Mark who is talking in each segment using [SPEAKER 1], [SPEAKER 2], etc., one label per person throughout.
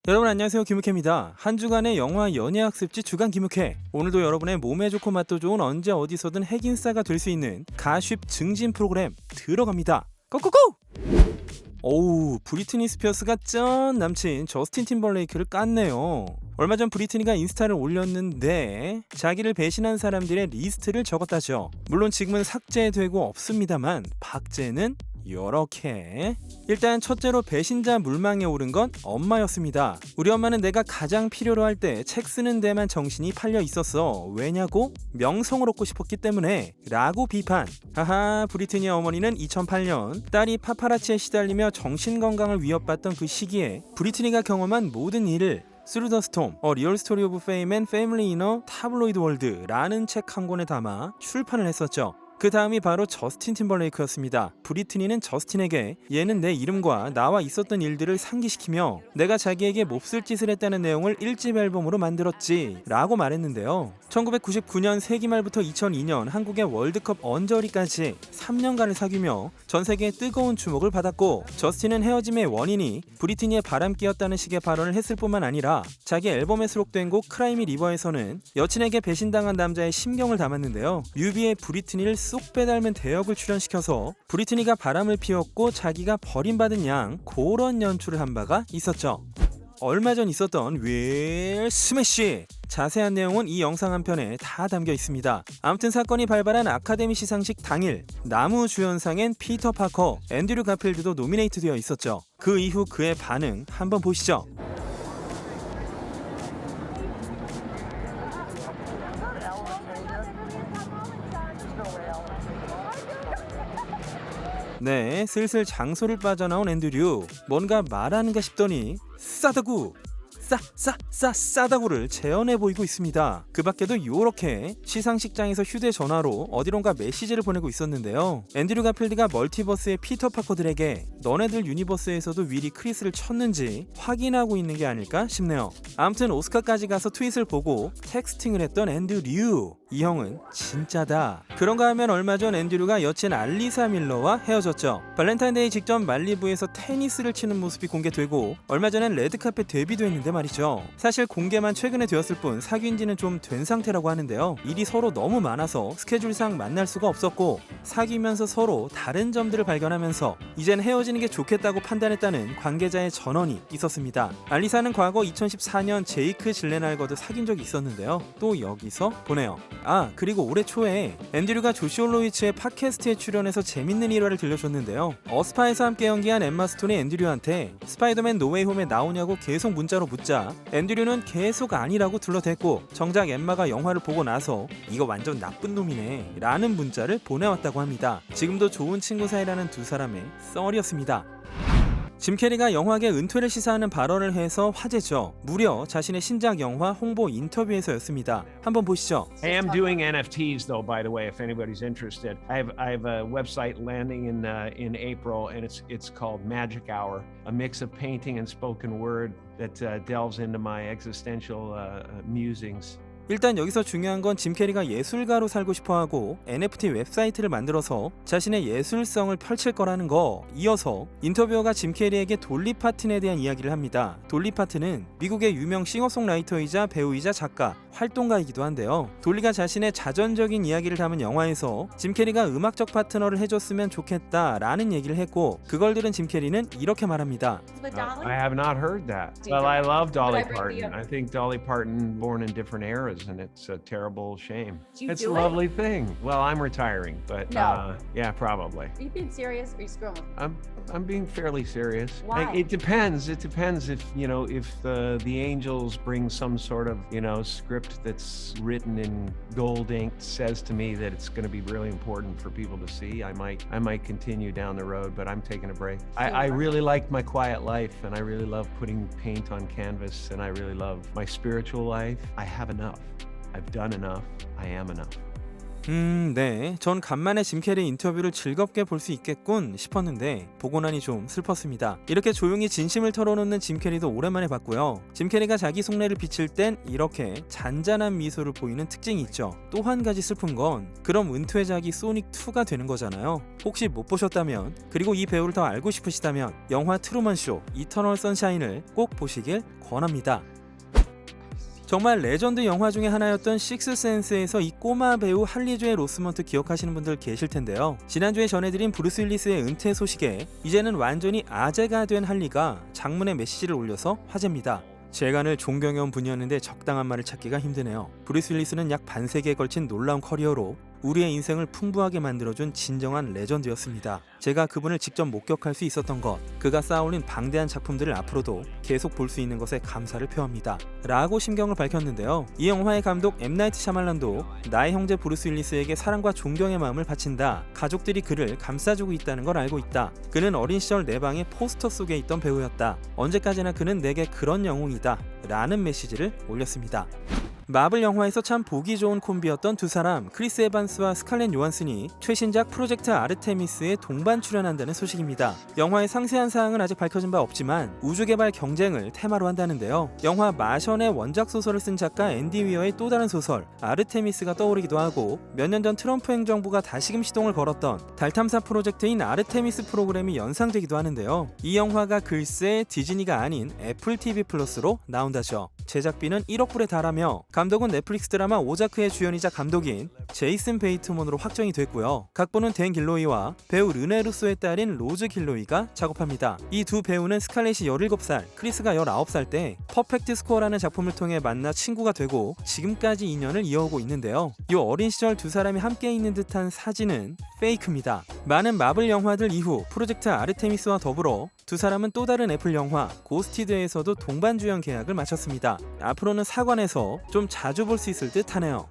[SPEAKER 1] 여러분 안녕하세요, 김우케입니다. 한 주간의 영화 연예학습지 주간 김우케. 오늘도 여러분의 몸에 좋고 맛도 좋은 언제 어디서든 핵인싸가 될 수 있는 가쉽 증진 프로그램 들어갑니다. 고고고! 오우, 브리트니 스피어스가 짠 남친 저스틴 팀벌레이크를 깠네요. 얼마 전 브리트니가 인스타를 올렸는데 자기를 배신한 사람들의 리스트를 적었다죠. 물론 지금은 삭제되고 없습니다만 박제는 요렇게. 일단 첫째로 배신자 물망에 오른 건 엄마였습니다. 우리 엄마는 내가 가장 필요로 할 때 책 쓰는 데만 정신이 팔려 있었어. 왜냐고? 명성을 얻고 싶었기 때문에 라고 비판. 하하, 브리트니의 어머니는 2008년 딸이 파파라치에 시달리며 정신건강을 위협받던 그 시기에 브리트니가 경험한 모든 일을 Through the Storm, A Real Story of Fame and Family in a Tabloid World 라는 책 한 권에 담아 출판을 했었죠. 그 다음이 바로 저스틴 팀벌레이크였습니다. 브리트니는 저스틴에게 얘는 내 이름과 나와 있었던 일들을 상기시키며 내가 자기에게 몹쓸 짓을 했다는 내용을 1집 앨범으로 만들었지 라고 말했는데요. 1999년 세기말부터 2002년 한국의 월드컵 언저리까지 3년간을 사귀며 전세계의 뜨거운 주목을 받았고, 저스틴은 헤어짐의 원인이 브리트니의 바람기였다는 식의 발언을 했을 뿐만 아니라 자기 앨범에 수록된 곡 크라이미 리버에서는 여친에게 배신당한 남자의 심경을 담았는데요. 뮤비의 브리트니를 쏙 빼닮은 대역을 출연시켜서 브리트니가 바람을 피웠고 자기가 버림받은 양, 그런 연출을 한 바가 있었죠. 얼마 전 있었던 윌 스매시, 자세한 내용은 이 영상 한 편에 다 담겨 있습니다. 아무튼 사건이 발발한 아카데미 시상식 당일 나무주연상엔 피터 파커, 앤드류 가필드도 노미네이트 되어 있었죠. 그 이후 그의 반응 한번 보시죠. 네, 슬슬 장소를 빠져나온 앤드류. 뭔가 말하는가 싶더니 싸다구! 싸다구를 재현해 보이고 있습니다. 그 밖에도 요렇게 시상식장에서 휴대전화로 어디론가 메시지를 보내고 있었는데요. 앤드류 가필드가 멀티버스의 피터 파커들에게 너네들 유니버스에서도 윌이 크리스를 쳤는지 확인하고 있는 게 아닐까 싶네요. 아무튼 오스카까지 가서 트윗을 보고 텍스팅을 했던 앤드류. 이 형은 진짜다. 그런가 하면 얼마 전 앤드류가 여친 알리사 밀러와 헤어졌죠. 발렌타인데이 직전 말리부에서 테니스를 치는 모습이 공개되고 얼마 전엔 레드카펫 데뷔도 했는데 말이죠. 사실 공개만 최근에 되었을 뿐 사귄 지는 좀 된 상태라고 하는데요. 일이 서로 너무 많아서 스케줄상 만날 수가 없었고 사귀면서 서로 다른 점들을 발견하면서 이젠 헤어지는 게 좋겠다고 판단했다는 관계자의 전언이 있었습니다. 알리사는 과거 2014년 제이크 질레날과도 사귄 적이 있었는데요. 또 여기서 보네요. 아, 그리고 올해 초에 앤드류가 조시 홀로위츠의 팟캐스트에 출연해서 재밌는 일화를 들려줬는데요. 어스파에서 함께 연기한 엠마 스톤이 앤드류한테 스파이더맨 노웨이 홈에 나오냐고 계속 문자로 묻자 앤드류는 계속 아니라고 둘러댔고 정작 엠마가 영화를 보고 나서 이거 완전 나쁜 놈이네 라는 문자를 보내왔다고 합니다. 지금도 좋은 친구 사이라는 두 사람의 썰이었습니다. 짐 캐리가 영화계 은퇴를 시사하는 발언을 해서 화제죠. 무려 자신의 신작 영화 홍보 인터뷰에서였습니다. 한번 보시죠.
[SPEAKER 2] I am doing NFTs though, by the way, if anybody's interested. I have a website landing in April, and it's called Magic Hour, a mix of painting and spoken word that delves into my existential musings.
[SPEAKER 1] 일단 여기서 중요한 건 짐 캐리가 예술가로 살고 싶어하고 NFT 웹사이트를 만들어서 자신의 예술성을 펼칠 거라는 거. 이어서 인터뷰어가 짐 캐리에게 돌리 파튼에 대한 이야기를 합니다. 돌리 파튼은 미국의 유명 싱어송라이터이자 배우이자 작가, 활동가이기도 한데요. 돌리가 자신의 자전적인 이야기를 담은 영화에서 짐 캐리가 음악적 파트너를 해줬으면 좋겠다라는 얘기를 했고, 그걸 들은 짐 캐리는 이렇게 말합니다.
[SPEAKER 2] I have not heard that. Well, I love Dolly Parton. I think Dolly Parton born in different eras, and it's a terrible shame. It's a lovely thing. Well, I'm retiring, but yeah, probably.
[SPEAKER 3] Are you being serious or are you screwing with me?
[SPEAKER 2] I'm being fairly serious.
[SPEAKER 3] Why?
[SPEAKER 2] It depends. It depends if the Angels bring some sort of script that's written in gold ink, says to me that it's going to be really important for people to see. I might continue down the road, but I'm taking a break. I really like my quiet life, and I really love putting paint on canvas, and I really love my spiritual life. I have enough. I've done enough. I am enough.
[SPEAKER 1] 네. 전 간만에 짐 캐리 인터뷰를 즐겁게 볼 수 있겠군 싶었는데 보고 나니 좀 슬펐습니다. 이렇게 조용히 진심을 털어놓는 짐 캐리도 오랜만에 봤고요. 짐 캐리가 자기 속내를 비칠 땐 이렇게 잔잔한 미소를 보이는 특징이 있죠. 또 한 가지 슬픈 건 그럼 은퇴작이 소닉2가 되는 거잖아요. 혹시 못 보셨다면, 그리고 이 배우를 더 알고 싶으시다면 영화 트루먼 쇼 이터널 선샤인을 꼭 보시길 권합니다. 정말 레전드 영화 중에 하나였던 식스센스에서 이 꼬마 배우 할리조의 로스먼트 기억하시는 분들 계실 텐데요. 지난주에 전해드린 브루스 윌리스의 은퇴 소식에 이제는 완전히 아재가 된 할리가 장문의 메시지를 올려서 화제입니다. 제가 늘 존경해온 분이었는데 적당한 말을 찾기가 힘드네요. 브루스 윌리스는 약 반세기에 걸친 놀라운 커리어로 우리의 인생을 풍부하게 만들어준 진정한 레전드였습니다. 제가 그분을 직접 목격할 수 있었던 것, 그가 쌓아올린 방대한 작품들을 앞으로도 계속 볼 수 있는 것에 감사를 표합니다. 라고 심경을 밝혔는데요. 이 영화의 감독 M. 나이트 샤말란도 나의 형제 브루스 윌리스에게 사랑과 존경의 마음을 바친다. 가족들이 그를 감싸주고 있다는 걸 알고 있다. 그는 어린 시절 내 방의 포스터 속에 있던 배우였다. 언제까지나 그는 내게 그런 영웅이다. 라는 메시지를 올렸습니다. 마블 영화에서 참 보기 좋은 콤비였던 두 사람, 크리스 에반스와 스칼렛 요한슨이 최신작 프로젝트 아르테미스에 동반 출연한다는 소식입니다. 영화의 상세한 사항은 아직 밝혀진 바 없지만 우주개발 경쟁을 테마로 한다는데요. 영화 마션의 원작 소설을 쓴 작가 앤디 위어의 또 다른 소설 아르테미스가 떠오르기도 하고, 몇 년 전 트럼프 행정부가 다시금 시동을 걸었던 달 탐사 프로젝트인 아르테미스 프로그램이 연상되기도 하는데요. 이 영화가 글쎄 디즈니가 아닌 애플 TV 플러스로 나온다죠. 제작비는 1억 불에 달하며 감독은 넷플릭스 드라마 오자크의 주연이자 감독인 제이슨 베이트먼으로 확정이 됐고요. 각본은 댄 길로이와 배우 르네 루소의 딸인 로즈 길로이가 작업합니다. 이 두 배우는 스칼렛이 17살, 크리스가 19살 때 퍼펙트 스코어라는 작품을 통해 만나 친구가 되고 지금까지 인연을 이어오고 있는데요. 이 어린 시절 두 사람이 함께 있는 듯한 사진은 페이크입니다. 많은 마블 영화들 이후 프로젝트 아르테미스와 더불어 두 사람은 또 다른 애플 영화 고스티드에서도 동반 주연 계약을 마쳤습니다. 앞으로는 사관에서 좀 자주 볼 수 있을 듯 하네요.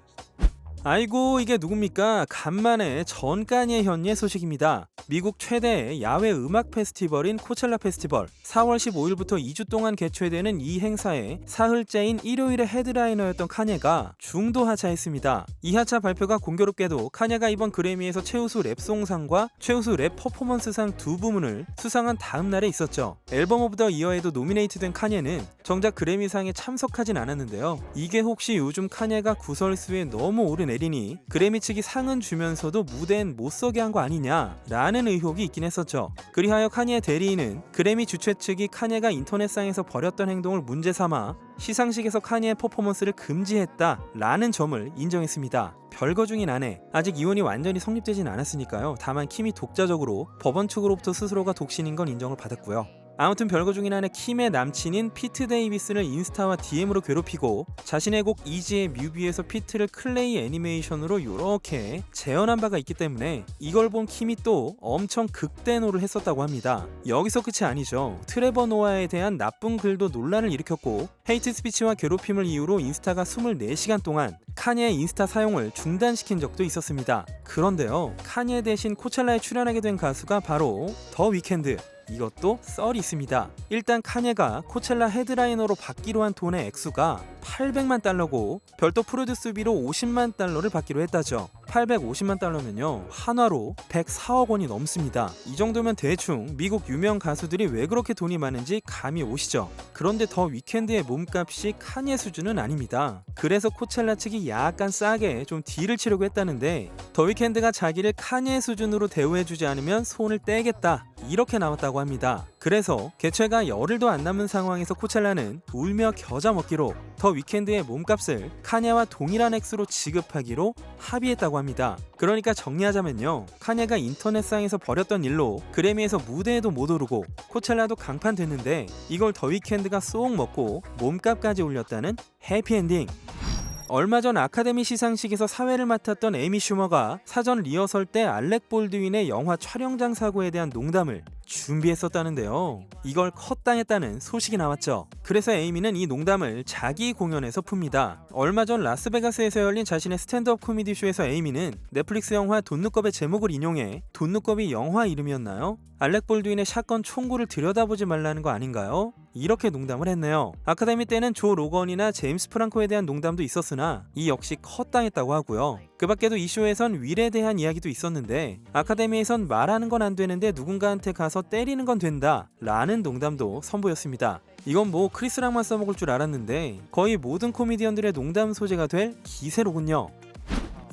[SPEAKER 1] 아이고, 이게 누굽니까? 간만에 전까니의 현예 소식입니다. 미국 최대의 야외 음악 페스티벌인 코첼라 페스티벌, 4월 15일부터 2주 동안 개최되는 이 행사의 사흘째인 일요일의 헤드라이너였던 카니가 중도 하차했습니다. 이 하차 발표가 공교롭게도 카니가 이번 그래미에서 최우수 랩송상과 최우수 랩 퍼포먼스상 두 부문을 수상한 다음 날에 있었죠. 앨범 오브 더 이어에도 노미네이트된 카니는 정작 그래미상에 참석하진 않았는데요. 이게 혹시 요즘 카니가 구설수에 너무 오르내리니 그래미 측이 상은 주면서도 무대엔 못 서게 한 거 아니냐 라는 의혹이 있긴 했었죠. 그리하여 카니의 대리인은 그래미 주최 측이 카니가 인터넷상에서 벌였던 행동을 문제 삼아 시상식에서 카니의 퍼포먼스를 금지했다 라는 점을 인정했습니다. 별거 중인 아내, 아직 이혼이 완전히 성립되진 않았으니까요. 다만 킴이 독자적으로 법원 측으로부터 스스로가 독신인 건 인정을 받았고요. 아무튼 별거 중인 아내 킴의 남친인 피트 데이비스를 인스타와 DM으로 괴롭히고 자신의 곡 이지의 뮤비에서 피트를 클레이 애니메이션으로 요렇게 재현한 바가 있기 때문에 이걸 본 킴이 또 엄청 극대노를 했었다고 합니다. 여기서 끝이 아니죠. 트레버 노아에 대한 나쁜 글도 논란을 일으켰고 헤이트 스피치와 괴롭힘을 이유로 인스타가 24시간 동안 카니의 인스타 사용을 중단시킨 적도 있었습니다. 그런데요, 카니 대신 코첼라에 출연하게 된 가수가 바로 더 위켄드. 이것도 썰이 있습니다. 일단 카니가 코첼라 헤드라이너로 받기로 한 돈의 액수가 800만 달러고 별도 프로듀스비로 50만 달러를 받기로 했다죠. 850만 달러면요, 한화로 104억 원이 넘습니다. 이 정도면 대충 미국 유명 가수들이 왜 그렇게 돈이 많은지 감이 오시죠. 그런데 더 위켄드의 몸값이 카니의 수준은 아닙니다. 그래서 코첼라 측이 약간 싸게 좀 딜을 치려고 했다는데 더 위켄드가 자기를 카니의 수준으로 대우해주지 않으면 손을 떼겠다 이렇게 나왔다고 합니다. 그래서 개최가 열흘도 안 남은 상황에서 코첼라는 울며 겨자 먹기로 더 위켄드의 몸값을 카니와 동일한 액수로 지급하기로 합의했다고 합니다. 그러니까 정리하자면요, 카니가 인터넷상에서 벌였던 일로 그래미에서 무대에도 못 오르고 코첼라도 강판 됐는데 이걸 더 위켄드가 쏙 먹고 몸값까지 올렸다는 해피엔딩. 얼마 전 아카데미 시상식에서 사회를 맡았던 에이미 슈머가 사전 리허설 때 알렉 볼드윈의 영화 촬영장 사고에 대한 농담을 준비했었다는데요. 이걸 컷당했다는 소식이 나왔죠. 그래서 에이미는 이 농담을 자기 공연에서 풉니다. 얼마 전 라스베가스에서 열린 자신의 스탠드업 코미디 쇼에서 에이미는 넷플릭스 영화 돈누껍의 제목을 인용해 돈누껍이 영화 이름이었나요? 알렉 볼드윈의 샷건 총구를 들여다보지 말라는 거 아닌가요? 이렇게 농담을 했네요. 아카데미 때는 조 로건이나 제임스 프랑코에 대한 농담도 있었으나 이 역시 컷당했다고 하고요. 그 밖에도 이 쇼에선 윌에 대한 이야기도 있었는데 아카데미에선 말하는 건 안 되는데 누군가한테 가서 때리는 건 된다 라는 농담도 선보였습니다. 이건 뭐 크리스락만 써먹을 줄 알았는데 거의 모든 코미디언들의 농담 소재가 될 기세로군요.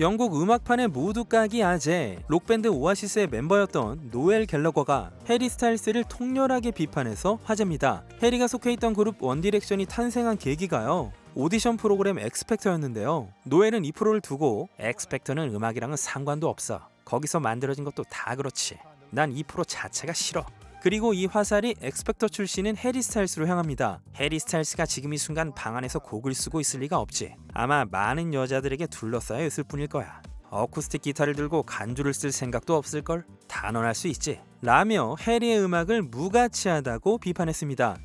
[SPEAKER 1] 영국 음악판의 모두 까기 아재, 록밴드 오아시스의 멤버였던 노엘 갤러거가 해리 스타일스를 통렬하게 비판해서 화제입니다. 해리가 속해있던 그룹 원디렉션이 탄생한 계기가요, 오디션 프로그램 엑스팩터였는데요. 노엘은 이 프로를 두고 엑스팩터는 음악이랑은 상관도 없어. 거기서 만들어진 것도 다 그렇지. 난 이 프로 자체가 싫어. 그리고 이 화살이 엑스팩터 출신인 해리 스타일스로 향합니다. 해리 스타일스가 지금 이 순간 방 안에서 곡을 쓰고 있을 리가 없지. 아마 많은 여자들에게 둘러싸여 있을 뿐일 거야. 어쿠스틱 기타를 들고 간주를 쓸 생각도 없을걸? 단언할 수 있지. 라며 해리의 음악을 무가치하다고 비판했습니다.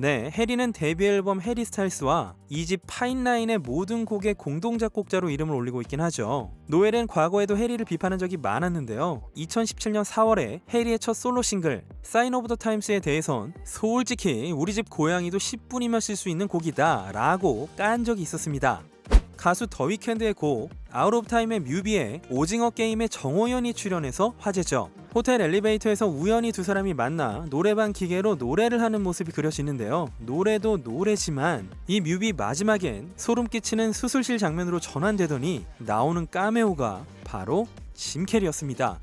[SPEAKER 1] 네, 해리는 데뷔 앨범 해리 스타일스와 2집 파인라인의 모든 곡의 공동 작곡자로 이름을 올리고 있긴 하죠. 노엘은 과거에도 해리를 비판한 적이 많았는데요. 2017년 4월에 해리의 첫 솔로 싱글 사인 오브 더 타임스에 대해선 솔직히 우리 집 고양이도 10분이면 쓸 수 있는 곡이다 라고 깐 적이 있었습니다. 가수 더 위켄드의 곡 아웃 오브 타임의 뮤비에 오징어 게임의 정호연이 출연해서 화제죠. 호텔 엘리베이터에서 우연히 두 사람이 만나 노래방 기계로 노래를 하는 모습이 그려지는데요. 노래도 노래지만 이 뮤비 마지막엔 소름 끼치는 수술실 장면으로 전환되더니 나오는 카메오가 바로 짐 캐리였습니다.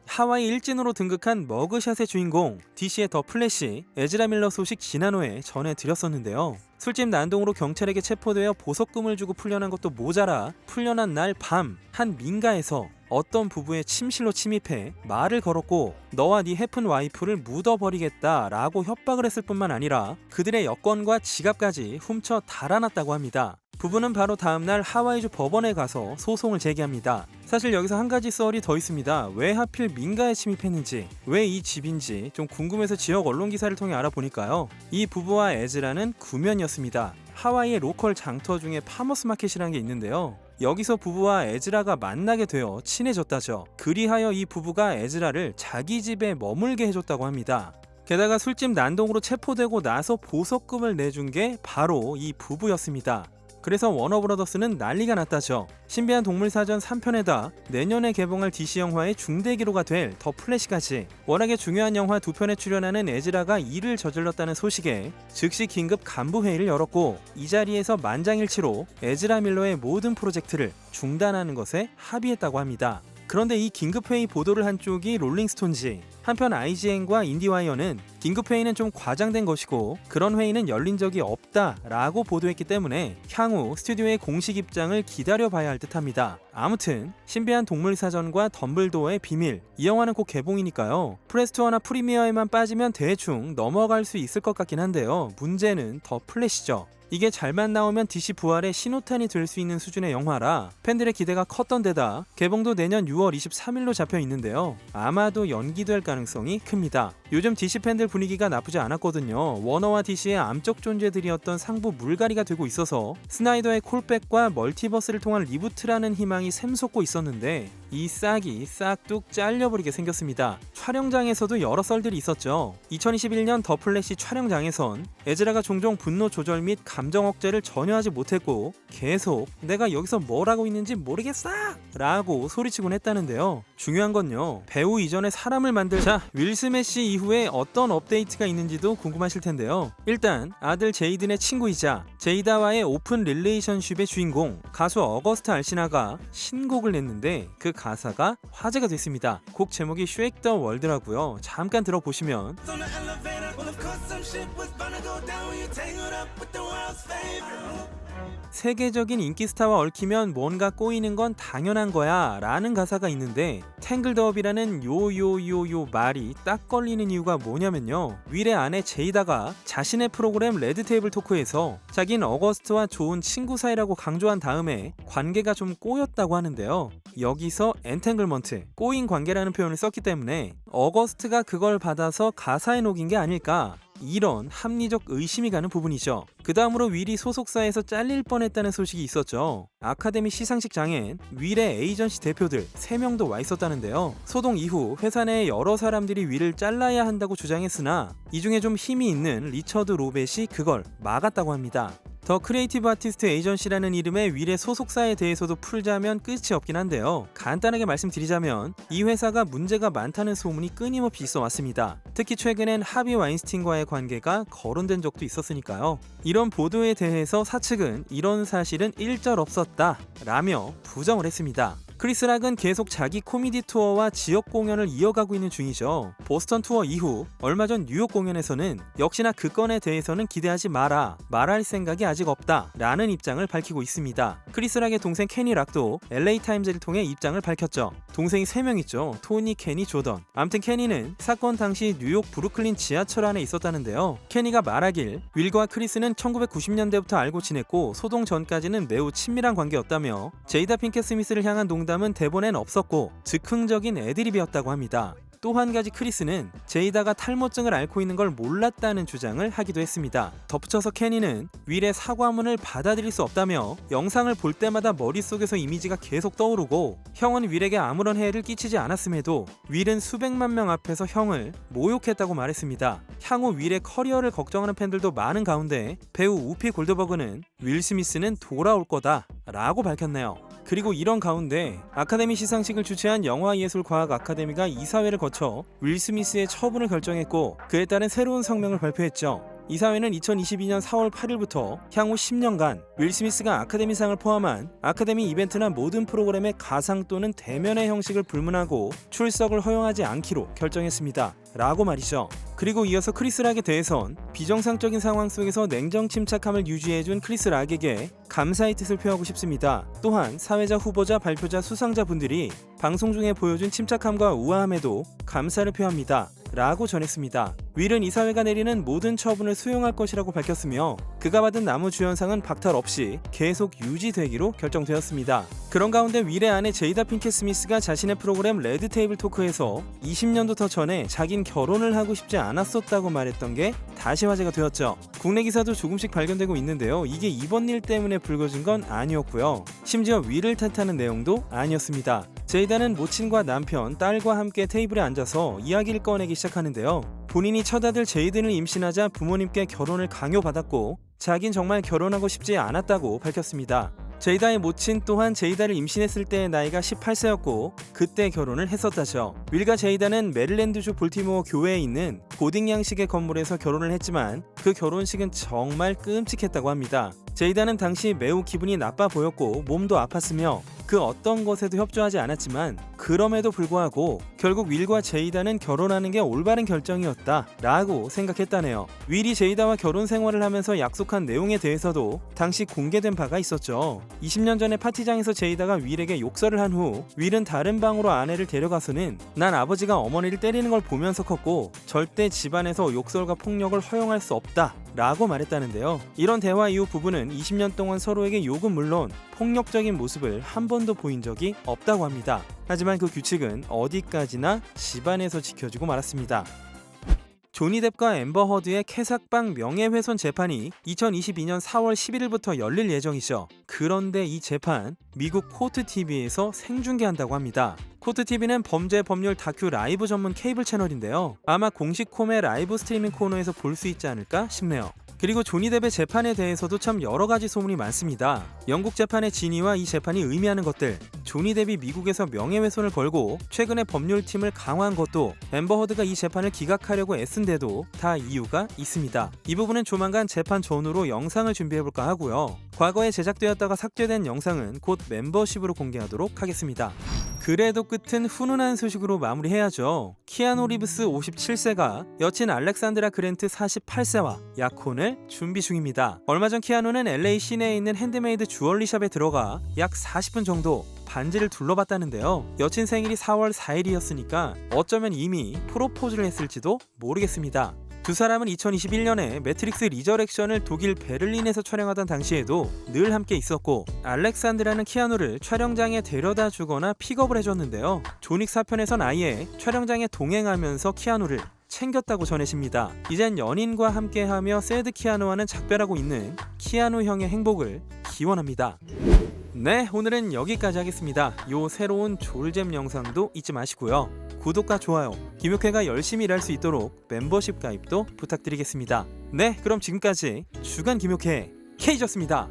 [SPEAKER 1] 하와이 일진으로 등극한 머그샷의 주인공 DC의 더 플래시 에즈라 밀러 소식 지난호에 전해드렸었는데요. 술집 난동으로 경찰에게 체포되어 보석금을 주고 풀려난 것도 모자라 풀려난 날 밤 한 민가에서 어떤 부부의 침실로 침입해 말을 걸었고 너와 네 해픈 와이프를 묻어버리겠다 라고 협박을 했을 뿐만 아니라 그들의 여권과 지갑까지 훔쳐 달아났다고 합니다. 부부는 바로 다음날 하와이주 법원에 가서 소송을 제기합니다. 사실 여기서 한 가지 썰이 더 있습니다. 왜 하필 민가에 침입했는지, 왜 이 집인지 좀 궁금해서 지역 언론 기사를 통해 알아보니까요. 이 부부와 에즈라는 구면이었습니다. 하와이의 로컬 장터 중에 파머스 마켓이라는 게 있는데요. 여기서 부부와 에즈라가 만나게 되어 친해졌다죠. 그리하여 이 부부가 에즈라를 자기 집에 머물게 해줬다고 합니다. 게다가 술집 난동으로 체포되고 나서 보석금을 내준 게 바로 이 부부였습니다. 그래서 워너브라더스는 난리가 났다죠. 신비한 동물사전 3편에다 내년에 개봉할 DC 영화의 중대 기로가 될 더 플래시까지 워낙에 중요한 영화 2편에 출연하는 에즈라가 일을 저질렀다는 소식에 즉시 긴급 간부회의를 열었고 이 자리에서 만장일치로 에즈라 밀러의 모든 프로젝트를 중단하는 것에 합의했다고 합니다. 그런데 이 긴급회의 보도를 한 쪽이 롤링스톤지, 한편 IGN과 인디와이어는 긴급회의는 좀 과장된 것이고 그런 회의는 열린 적이 없다라고 보도했기 때문에 향후 스튜디오의 공식 입장을 기다려봐야 할 듯합니다. 아무튼 신비한 동물사전과 덤블도어의 비밀, 이 영화는 곧 개봉이니까요. 프레스토어나 프리미어에만 빠지면 대충 넘어갈 수 있을 것 같긴 한데요. 문제는 더 플래시죠. 이게 잘만 나오면 DC 부활의 신호탄이 될 수 있는 수준의 영화라 팬들의 기대가 컸던 데다 개봉도 내년 6월 23일로 잡혀 있는데요. 아마도 연기될 가능성이 큽니다. 요즘 DC 팬들 분위기가 나쁘지 않았거든요. 워너와 DC의 암적 존재들이었던 상부 물갈이가 되고 있어서 스나이더의 콜백과 멀티버스를 통한 리부트라는 희망이 샘솟고 있었는데 이 싹이 싹둑 잘려버리게 생겼습니다. 촬영장에서도 여러 썰들이 있었죠. 2021년 더 플래시 촬영장에선 에즈라가 종종 분노 조절 및 감정 억제를 전혀 하지 못했고 계속 내가 여기서 뭘 하고 있는지 모르겠어! 라고 소리치곤 했다는데요. 중요한 건요, 배우 이전에 사람을 만들자 윌 스매시 이후에 어떤 업데이트가 있는지도 궁금하실 텐데요. 일단 아들 제이든의 친구이자 제이다와의 오픈 릴레이션십의 주인공 가수 어거스트 알시나가 신곡을 냈는데 그 가사가 화제가 됐습니다. 곡 제목이 Shake the World라고요. 잠깐 들어보시면 세계적인 인기 스타와 얽히면 뭔가 꼬이는 건 당연한 거야 라는 가사가 있는데 탱글드업이라는 요요요요 말이 딱 걸리는 이유가 뭐냐면요, 윌의 아내 제이다가 자신의 프로그램 레드테이블 토크에서 자긴 어거스트와 좋은 친구 사이라고 강조한 다음에 관계가 좀 꼬였다고 하는데요. 여기서 엔탱글먼트, 꼬인 관계라는 표현을 썼기 때문에 어거스트가 그걸 받아서 가사에 녹인 게 아닐까 이런 합리적 의심이 가는 부분이죠. 그 다음으로 윌이 소속사에서 잘릴 뻔했다는 소식이 있었죠. 아카데미 시상식 장엔 윌의 에이전시 대표들 3명도 와 있었다는데요. 소동 이후 회사 내 여러 사람들이 윌을 잘라야 한다고 주장했으나 이 중에 좀 힘이 있는 리처드 로벳이 그걸 막았다고 합니다. 더 크리에이티브 아티스트 에이전시라는 이름의 윌의 소속사에 대해서도 풀자면 끝이 없긴 한데요. 간단하게 말씀드리자면 이 회사가 문제가 많다는 소문이 끊임없이 있어 왔습니다. 특히 최근엔 하비 와인스틴과의 관계가 거론된 적도 있었으니까요. 이런 보도에 대해서 사측은 이런 사실은 일절 없었다 라며 부정을 했습니다. 크리스 락은 계속 자기 코미디 투어와 지역 공연을 이어가고 있는 중이죠. 보스턴 투어 이후 얼마 전 뉴욕 공연에서는 역시나 그 건에 대해서는 기대하지 마라, 말할 생각이 아직 없다 라는 입장을 밝히고 있습니다. 크리스 락의 동생 케니 락도 LA타임즈를 통해 입장을 밝혔죠. 동생이 3명 있죠. 토니, 케니, 조던. 암튼 케니는 사건 당시 뉴욕 브루클린 지하철 안에 있었다는데요. 케니가 말하길 윌과 크리스는 1990년대부터 알고 지냈고 소동 전까지는 매우 친밀한 관계였다며 제이다 핑켓 스미스를 향한 농담은 대본엔 없었고 즉흥적인 애드립이었다고 합니다. 또 한 가지 크리스는 제이다가 탈모증을 앓고 있는 걸 몰랐다는 주장을 하기도 했습니다. 덧붙여서 케니는 윌의 사과문을 받아들일 수 없다며 영상을 볼 때마다 머릿속에서 이미지가 계속 떠오르고 형은 윌에게 아무런 해를 끼치지 않았음에도 윌은 수백만 명 앞에서 형을 모욕했다고 말했습니다. 향후 윌의 커리어를 걱정하는 팬들도 많은 가운데 배우 우피 골드버그는 윌 스미스는 돌아올 거다 라고 밝혔네요. 그리고 이런 가운데 아카데미 시상식을 주최한 영화예술과학 아카데미가 이사회를 거쳐 윌 스미스의 처분을 결정했고 그에 따른 새로운 성명을 발표했죠. 이사회는 2022년 4월 8일부터 향후 10년간 윌 스미스가 아카데미상을 포함한 아카데미 이벤트나 모든 프로그램의 가상 또는 대면의 형식을 불문하고 출석을 허용하지 않기로 결정했습니다. 라고 말이죠. 그리고 이어서 크리스 락에 대해선 비정상적인 상황 속에서 냉정 침착함을 유지해준 크리스 락에게 감사의 뜻을 표하고 싶습니다. 또한 사회자, 후보자, 발표자, 수상자분들이 방송 중에 보여준 침착함과 우아함에도 감사를 표합니다. 라고 전했습니다. 윌은 이사회가 내리는 모든 처분을 수용할 것이라고 밝혔으며 그가 받은 나무주연상은 박탈 없이 계속 유지되기로 결정되었습니다. 그런 가운데 윌의 아내 제이다 핑켓 스미스가 자신의 프로그램 레드 테이블 토크에서 20년도 더 전에 자긴 결혼을 하고 싶지 않았었다고 말했던 게 다시 화제가 되었죠. 국내 기사도 조금씩 발견되고 있는데요. 이게 이번 일 때문에 불거진 건 아니었고요. 심지어 윌을 탓하는 내용도 아니었습니다. 제이다는 모친과 남편, 딸과 함께 테이블에 앉아서 이야기를 꺼내기 시작하는데요. 본인이 첫아들 제이든을 임신하자 부모님께 결혼을 강요받았고 자긴 정말 결혼하고 싶지 않았다고 밝혔습니다. 제이다의 모친 또한 제이다를 임신했을 때의 나이가 18세였고 그때 결혼을 했었다죠. 윌과 제이다는 메릴랜드주 볼티모어 교회에 있는 고딩 양식의 건물에서 결혼을 했지만 그 결혼식은 정말 끔찍했다고 합니다. 제이다는 당시 매우 기분이 나빠 보였고 몸도 아팠으며 그 어떤 것에도 협조하지 않았지만 그럼에도 불구하고 결국 윌과 제이다는 결혼하는 게 올바른 결정이었다 라고 생각했다네요. 윌이 제이다와 결혼 생활을 하면서 약속한 내용에 대해서도 당시 공개된 바가 있었죠. 20년 전에 파티장에서 제이다가 윌에게 욕설을 한 후 윌은 다른 방으로 아내를 데려가서는 난 아버지가 어머니를 때리는 걸 보면서 컸고 절대 집안에서 욕설과 폭력을 허용할 수 없다 라고 말했다는데요. 이런 대화 이후 부부는 20년 동안 서로에게 욕은 물론 폭력적인 모습을 한 번도 보인 적이 없다고 합니다. 하지만 그 규칙은 어디까지나 집안에서 지켜지고 말았습니다. 조니 뎁과 앰버 허드의 캐삭방 명예훼손 재판이 2022년 4월 11일부터 열릴 예정이죠. 그런데 이 재판 미국 코트TV에서 생중계한다고 합니다. 코트TV는 범죄 법률 다큐 라이브 전문 케이블 채널인데요. 아마 공식 콤의 라이브 스트리밍 코너에서 볼 수 있지 않을까 싶네요. 그리고 조니 뎁의 재판에 대해서도 참 여러가지 소문이 많습니다. 영국 재판의 진위와 이 재판이 의미하는 것들, 조니 뎁이 미국에서 명예훼손을 걸고 최근에 법률팀을 강화한 것도, 앰버 허드가 이 재판을 기각하려고 애쓴데도 다 이유가 있습니다. 이 부분은 조만간 재판 전후로 영상을 준비해볼까 하고요. 과거에 제작되었다가 삭제된 영상은 곧 멤버십으로 공개하도록 하겠습니다. 그래도 끝은 훈훈한 소식으로 마무리해야죠. 키아누 리브스 57세가 여친 알렉산드라 그랜트 48세와 약혼을 준비 중입니다. 얼마 전 키아누는 LA 시내에 있는 핸드메이드 주얼리샵에 들어가 약 40분 정도 반지를 둘러봤다는데요. 여친 생일이 4월 4일이었으니까 어쩌면 이미 프로포즈를 했을지도 모르겠습니다. 두 사람은 2021년에 매트릭스 리저렉션을 독일 베를린에서 촬영하던 당시에도 늘 함께 있었고 알렉산드라는 키아누를 촬영장에 데려다 주거나 픽업을 해줬는데요. 존윅 4편에선 아예 촬영장에 동행하면서 키아누를 챙겼다고 전해집니다. 이젠 연인과 함께하며 새드 키아누와는 작별하고 있는 키아누 형의 행복을 기원합니다. 네, 오늘은 여기까지 하겠습니다. 요 새로운 졸잼 영상도 잊지 마시고요. 구독과 좋아요, 김효쾌가 열심히 일할 수 있도록 멤버십 가입도 부탁드리겠습니다. 네, 그럼 지금까지 주간 김효쾌 K였습니다.